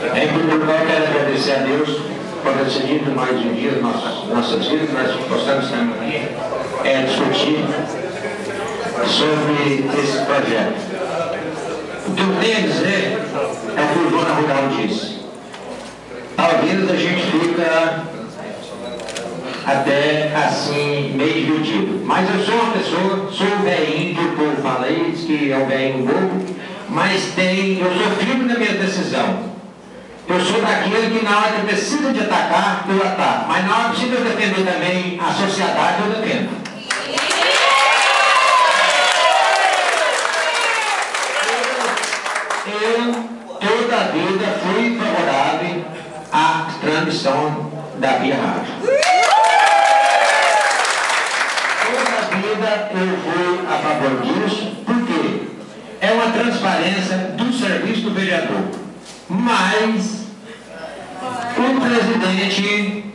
Em primeiro lugar, eu quero agradecer a Deus por decidir mais um dia nossas vidas, nós possamos estar aqui discutir sobre esse projeto. O que eu tenho a dizer é o que o Dona Rural disse. Talvez a gente fica até assim meio dividido. Mas eu sou uma pessoa, sou o velhinho que o povo fala aí, diz que é o velhinho bobo, mas eu sou firme na minha decisão. Eu sou daquele que na hora que precisa de atacar, eu ataco. Mas na hora que precisa defender também a sociedade, eu defendo. Eu toda a vida fui favorável à transmissão da via rádio. Toda a vida eu fui a favor disso, porque é uma transparência do serviço do vereador. Mas o presidente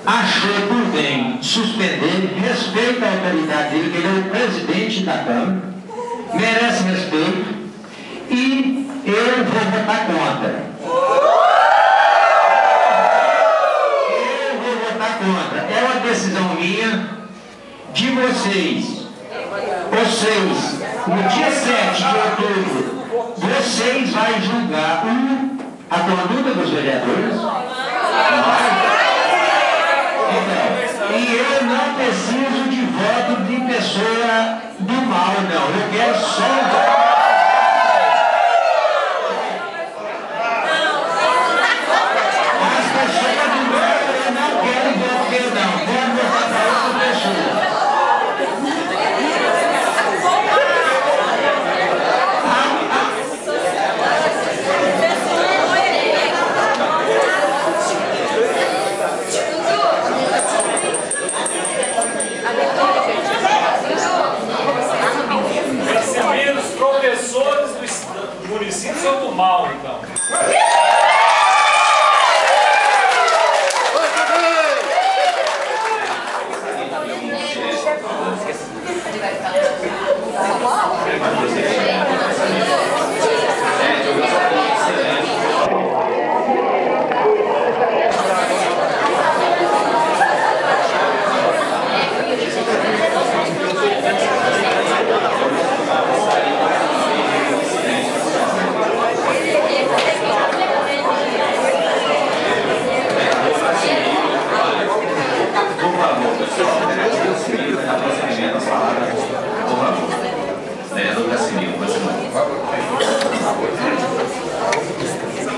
achou por bem suspender, respeita a autoridade dele, que ele é o presidente da Câmara, merece respeito, e eu vou votar contra. Eu vou votar contra. É uma decisão minha, de vocês. Vocês, no dia 7 de outubro, vocês vão julgar a conduta dos vereadores. Então, e eu não preciso de voto de pessoa do mal, não. Eu quero só o voto. As pessoas do mal, eu não quero voto dele, não. Pode votar para outra pessoa. Município são do mal, então.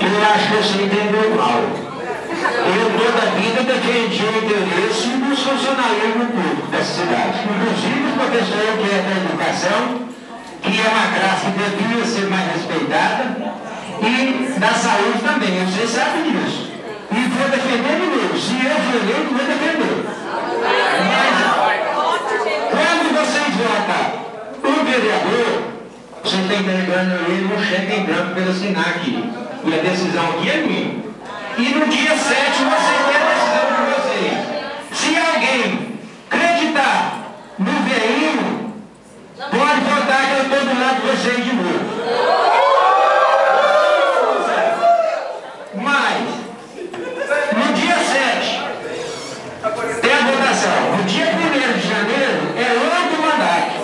Eu acho que você entendeu mal. Eu toda a vida defendi o interesse dos funcionários públicos dessa cidade. Inclusive o professor que é da educação, que é uma classe que devia ser mais respeitada, e da saúde também. Vocês sabem disso. E vou defender de novo. Se eu for eleito, vou defender. Mas quando vocês votam o vereador, você está entregando ele um cheque em branco para assinar aqui. E a decisão aqui é minha. E no dia 7 você tem a decisão de vocês. Se alguém acreditar no velhinho, pode votar que eu estou do lado de vocês de novo. Mas, no dia 7, tem a votação. No dia 1º de janeiro, é outro mandato.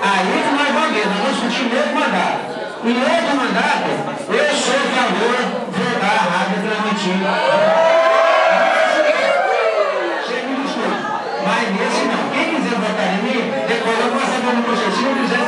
Aí nós vamos ver, nós vamos discutir outro mandato. Em outro mandato, eu sou a favor de votar a rádio transmitida. Mas nesse não. Quem quiser votar em mim, depois eu posso fazer no processo, se não quiser,